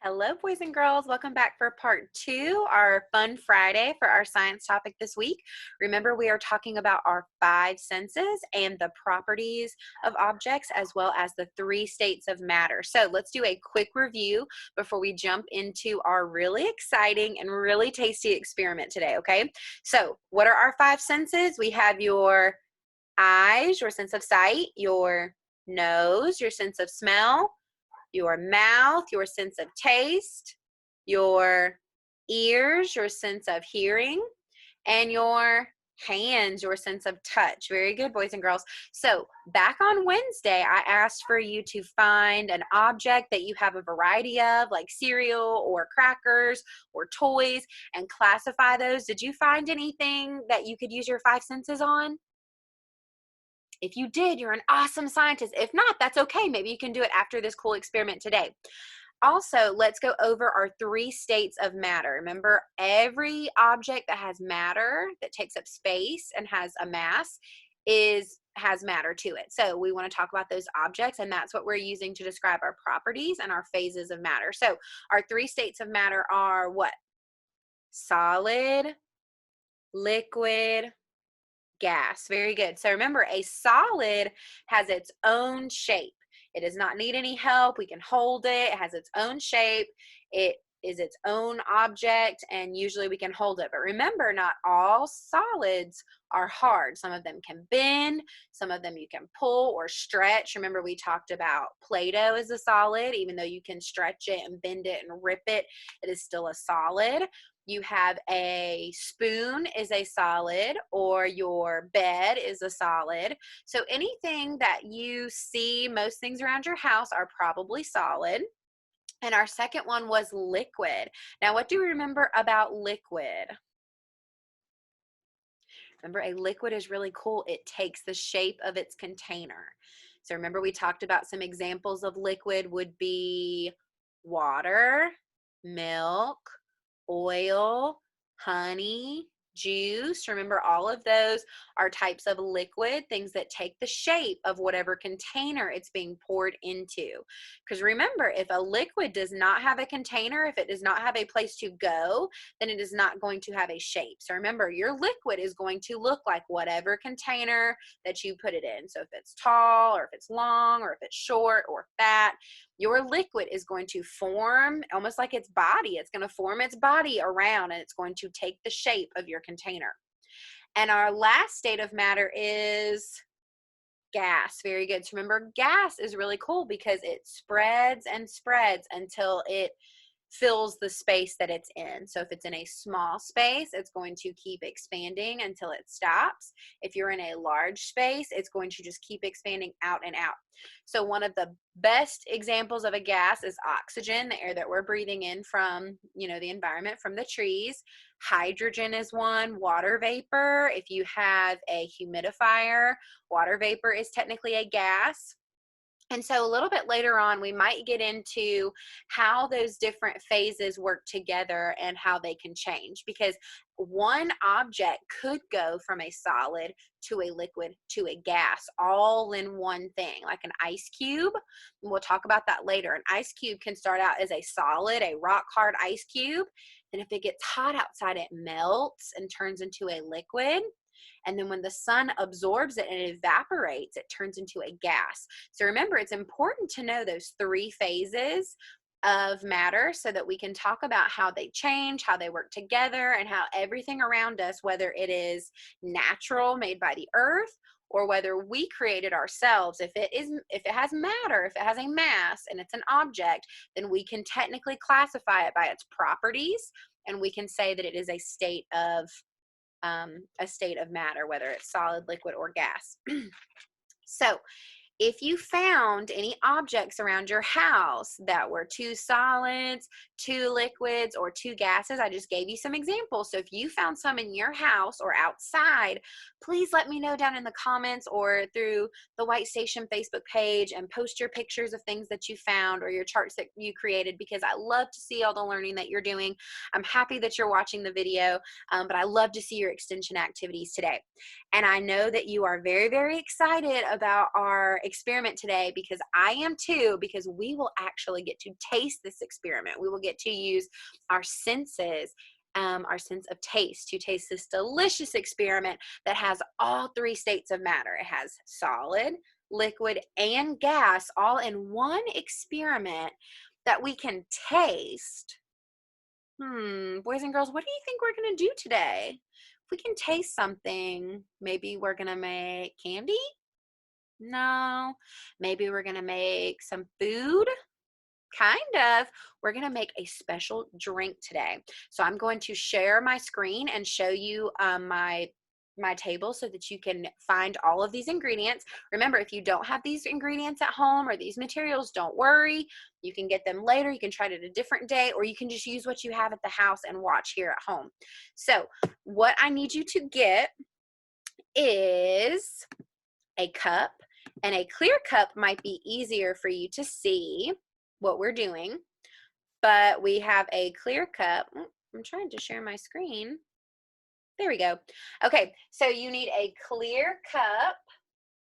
Hello, boys and girls. Welcome back for part 2, our fun Friday for our science topic this week. Remember, we are talking about our 5 senses and the properties of objects, as well as the 3 states of matter. So let's do a quick review before we jump into our really exciting and really tasty experiment today, okay? So what are our 5 senses? We have your eyes, your sense of sight, your nose, your sense of smell, your mouth, your sense of taste, your ears, your sense of hearing, and your hands, your sense of touch. Very good, boys and girls. So back on Wednesday, I asked for you to find an object that you have a variety of, like cereal or crackers or toys, and classify those. Did you find anything that you could use your 5 senses on? If you did, you're an awesome scientist. If not, that's okay. Maybe you can do it after this cool experiment today. Also, let's go over our 3 states of matter. Remember, every object that has matter, that takes up space and has a mass, has matter to it. So we want to talk about those objects, and that's what we're using to describe our properties and our phases of matter. So our 3 states of matter are what? Solid, liquid, gas. Very good. So remember, a solid has its own shape. It does not need any help. We can hold it. It has its own shape. It is its own object, and usually we can hold it. But remember, not all solids are hard. Some of them can bend. Some of them you can pull or stretch. Remember, we talked about Play-Doh is a solid. Even though you can stretch it and bend it and rip it, it is still a solid. You have a spoon is a solid, or your bed is a solid. So anything that you see, most things around your house are probably solid. And our second one was liquid. Now, what do we remember about liquid? Remember, a liquid is really cool. It takes the shape of its container. So remember, we talked about some examples of liquid would be water, milk, oil, honey, juice. Remember, all of those are types of liquid, things that take the shape of whatever container it's being poured into. Because remember, if a liquid does not have a container, if it does not have a place to go, then it is not going to have a shape. So remember, your liquid is going to look like whatever container that you put it in. So if it's tall, or if it's long, or if it's short or fat, your liquid is going to form almost like its body. It's going to form its body around, and it's going to take the shape of your container. And our last state of matter is gas. Very good. So remember, gas is really cool because it spreads and spreads until it fills the space that it's in. So if it's in a small space, it's going to keep expanding until it stops. If you're in a large space, it's going to just keep expanding out and out. So one of the best examples of a gas is oxygen, the air that we're breathing in from, the environment, from the trees. Hydrogen is one. Water vapor. If you have a humidifier, water vapor is technically a gas. And so a little bit later on, we might get into how those different phases work together and how they can change, because one object could go from a solid to a liquid to a gas all in one thing, like an ice cube. And we'll talk about that later. An ice cube can start out as a solid, a rock hard ice cube. Then if it gets hot outside, it melts and turns into a liquid. And then when the sun absorbs it and it evaporates, it turns into a gas. So remember, it's important to know those 3 phases of matter so that we can talk about how they change, how they work together, and how everything around us, whether it is natural, made by the earth, or whether we create it ourselves, if it has matter, if it has a mass and it's an object, then we can technically classify it by its properties, and we can say that it is a state of matter, whether it's solid, liquid, or gas. So if you found any objects around your house that were 2 solids, 2 liquids, or 2 gases, I just gave you some examples. So if you found some in your house or outside, please let me know down in the comments or through the White Station Facebook page, and post your pictures of things that you found or your charts that you created, because I love to see all the learning that you're doing. I'm happy that you're watching the video, but I love to see your extension activities today. And I know that you are very, very excited about our experiment today because I am too, because we will actually get to taste this experiment. We will get to use our senses, our sense of taste, to taste this delicious experiment that has all three states of matter. It has solid, liquid, and gas all in one experiment that we can taste. Boys and girls, what do you think we're going to do today? If we can taste something, maybe we're going to make candy? No. Maybe we're going to make some food? Kind of. We're going to make a special drink today. So I'm going to share my screen and show you my table so that you can find all of these ingredients. Remember, if you don't have these ingredients at home or these materials, don't worry. You can get them later. You can try it a different day, or you can just use what you have at the house and watch here at home. So what I need you to get is a cup, and a clear cup might be easier for you to see what we're doing, but we have a clear cup. I'm trying to share my screen. There we go. Okay, so you need a clear cup.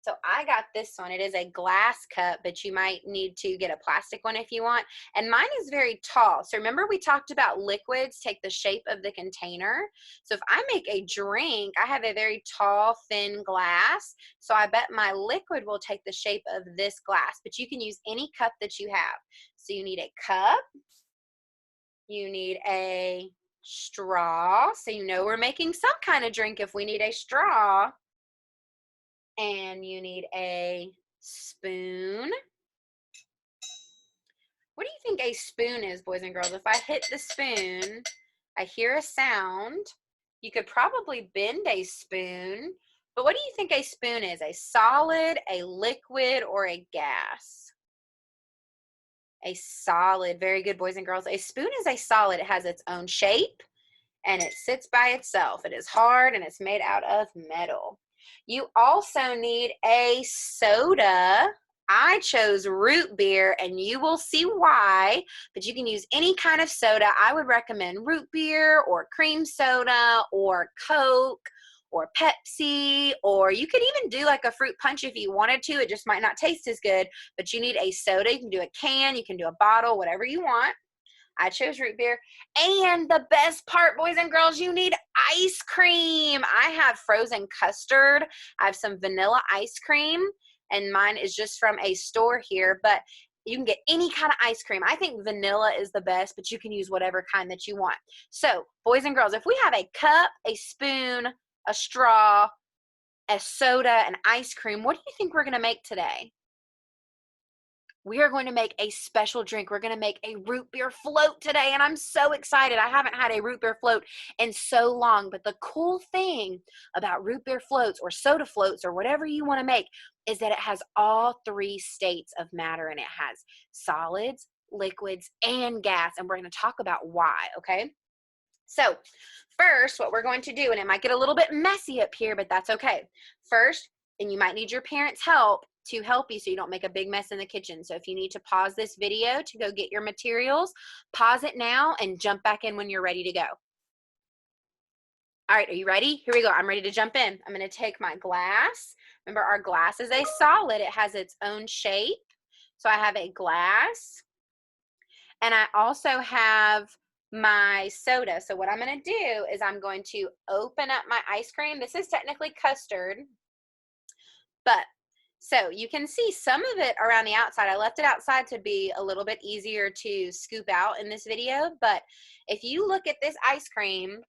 So I got this one. It is a glass cup, but you might need to get a plastic one if you want. And mine is very tall. So remember we talked about liquids take the shape of the container. So if I make a drink, I have a very tall, thin glass. So I bet my liquid will take the shape of this glass, but you can use any cup that you have. So you need a cup. You need a straw. So you know we're making some kind of drink if we need a straw. And you need a spoon. What do you think a spoon is, boys and girls? If I hit the spoon, I hear a sound. You could probably bend a spoon, but what do you think a spoon is? A solid, a liquid, or a gas? A solid. Very good, boys and girls. A spoon is a solid. It has its own shape, and it sits by itself. It is hard, and it's made out of metal. You also need a soda. I chose root beer, and you will see why, but you can use any kind of soda. I would recommend root beer or cream soda or Coke or Pepsi, or you could even do like a fruit punch if you wanted to. It just might not taste as good, but you need a soda. You can do a can, you can do a bottle, whatever you want. I chose root beer. And the best part, boys and girls, you need ice cream. I have frozen custard. I have some vanilla ice cream, and mine is just from a store here, but you can get any kind of ice cream. I think vanilla is the best, but you can use whatever kind that you want. So, boys and girls, if we have a cup, a spoon, a straw, a soda, and ice cream, what do you think we're going to make today? We are going to make a special drink. We're going to make a root beer float today, and I'm so excited. I haven't had a root beer float in so long, but the cool thing about root beer floats or soda floats or whatever you want to make is that it has all three states of matter, and it has solids, liquids, and gas, and we're going to talk about why, okay? So first, what we're going to do, and it might get a little bit messy up here, but that's okay. First, and you might need your parents' help to help you so you don't make a big mess in the kitchen. So if you need to pause this video to go get your materials, pause it now and jump back in when you're ready to go. All right, are you ready? Here we go. I'm ready to jump in. I'm going to take my glass. Remember, our glass is a solid. It has its own shape. So I have a glass, and I also have my soda. So what I'm going to do is I'm going to open up my ice cream. This is technically custard, but so you can see some of it around the outside. I left it outside to be a little bit easier to scoop out in this video, but if you look at this ice cream,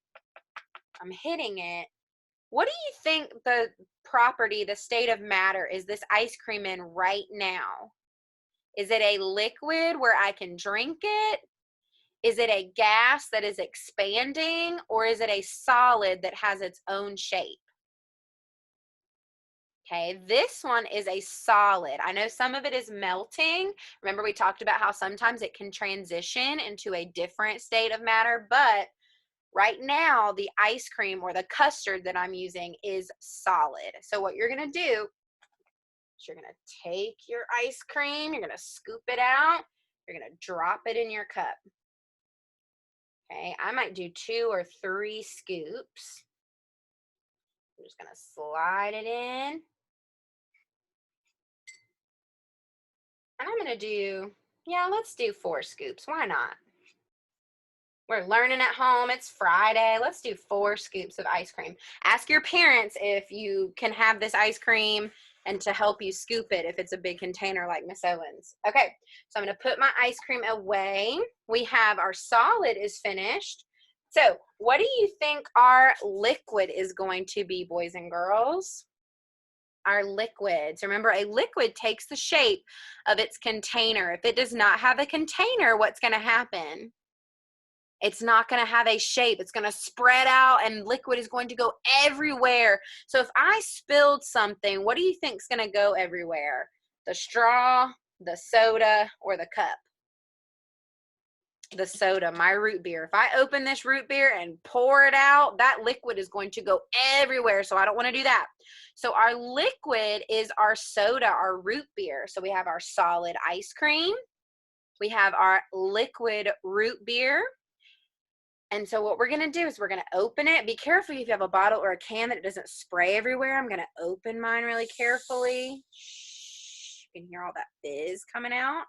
I'm hitting it. What do you think the property, the state of matter is this ice cream in right now? Is it a liquid where I can drink it? Is it a gas that is expanding, or is it a solid that has its own shape? Okay, this one is a solid. I know some of it is melting. Remember, we talked about how sometimes it can transition into a different state of matter, but right now, the ice cream or the custard that I'm using is solid. So what you're gonna do is you're gonna take your ice cream, you're gonna scoop it out, you're gonna drop it in your cup. Okay, I might do 2 or 3 scoops. I'm just gonna slide it in. And I'm going to do, yeah, let's do 4 scoops. Why not? We're learning at home. It's Friday. Let's do 4 scoops of ice cream. Ask your parents if you can have this ice cream and to help you scoop it if it's a big container like Miss Owens. Okay, so I'm going to put my ice cream away. We have our solid is finished. So what do you think our liquid is going to be, boys and girls? Our liquids. Remember, a liquid takes the shape of its container. If it does not have a container, what's going to happen? It's not going to have a shape. It's going to spread out and liquid is going to go everywhere. So if I spilled something, what do you think is going to go everywhere? The straw, the soda, or the cup? The soda, my root beer. If I open this root beer and pour it out, that liquid is going to go everywhere. So I don't want to do that. So our liquid is our soda, our root beer. So we have our solid ice cream. We have our liquid root beer. And so what we're going to do is we're going to open it. Be careful if you have a bottle or a can that it doesn't spray everywhere. I'm going to open mine really carefully. Shh, you can hear all that fizz coming out.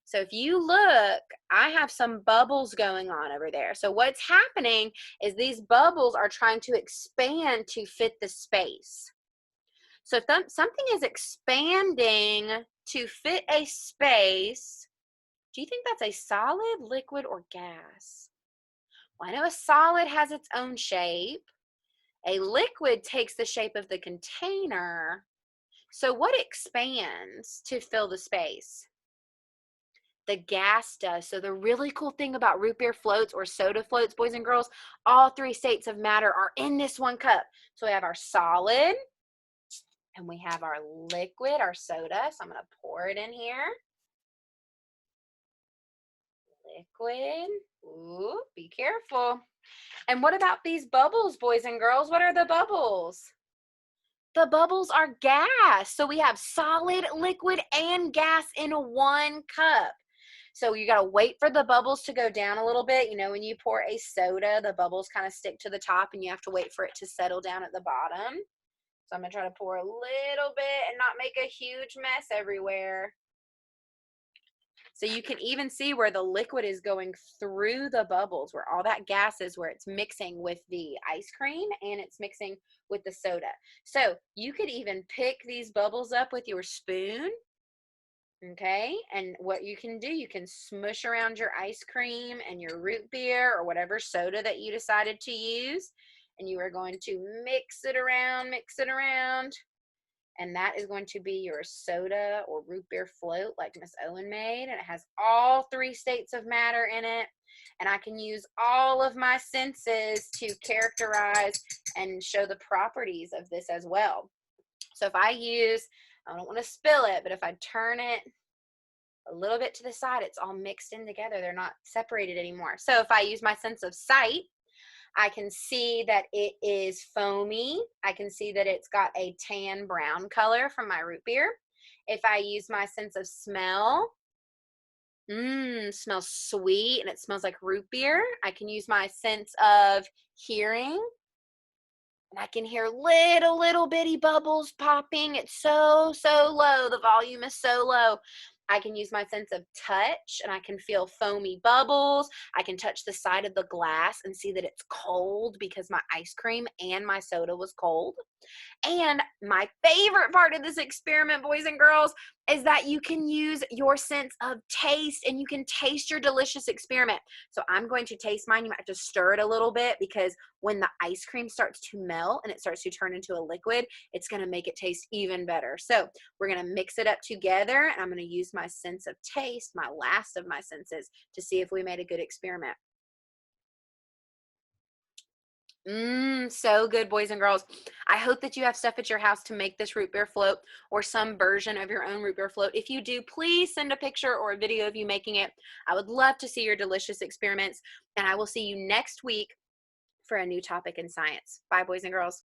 So if you look, I have some bubbles going on over there. So what's happening is these bubbles are trying to expand to fit the space. So if something is expanding to fit a space, do you think that's a solid, liquid, or gas? Well, I know a solid has its own shape. A liquid takes the shape of the container. So what expands to fill the space? The gas does. So the really cool thing about root beer floats or soda floats, boys and girls, all 3 states of matter are in this one cup. So we have our solid and we have our liquid, our soda. So I'm going to pour it in here. Liquid. Ooh, be careful. And what about these bubbles, boys and girls? What are the bubbles? The bubbles are gas. So we have solid, liquid, and gas in one cup. So you got to wait for the bubbles to go down a little bit. You know, when you pour a soda, the bubbles kind of stick to the top and you have to wait for it to settle down at the bottom. So I'm going to try to pour a little bit and not make a huge mess everywhere. So you can even see where the liquid is going through the bubbles, where all that gas is, where it's mixing with the ice cream and it's mixing with the soda. So you could even pick these bubbles up with your spoon. Okay, and what you can do, you can smush around your ice cream and your root beer or whatever soda that you decided to use, and you are going to mix it around, and that is going to be your soda or root beer float like Miss Owen made, and it has all 3 states of matter in it, and I can use all of my senses to characterize and show the properties of this as well. So if I use, I don't want to spill it, but if I turn it a little bit to the side, it's all mixed in together. They're not separated anymore. So if I use my sense of sight, I can see that it is foamy. I can see that it's got a tan brown color from my root beer. If I use my sense of smell, smells sweet and it smells like root beer. I can use my sense of hearing and I can hear little bitty bubbles popping. It's so low. The volume is so low. I can use my sense of touch and I can feel foamy bubbles. I can touch the side of the glass and see that it's cold because my ice cream and my soda was cold. And my favorite part of this experiment, boys and girls, is that you can use your sense of taste and you can taste your delicious experiment. So I'm going to taste mine. You might have to stir it a little bit because when the ice cream starts to melt and it starts to turn into a liquid, it's going to make it taste even better. So we're going to mix it up together and I'm going to use my sense of taste, my last of my senses, to see if we made a good experiment. So good, boys and girls. I hope that you have stuff at your house to make this root beer float or some version of your own root beer float. If you do, please send a picture or a video of you making it. I would love to see your delicious experiments, and I will see you next week for a new topic in science. Bye, boys and girls.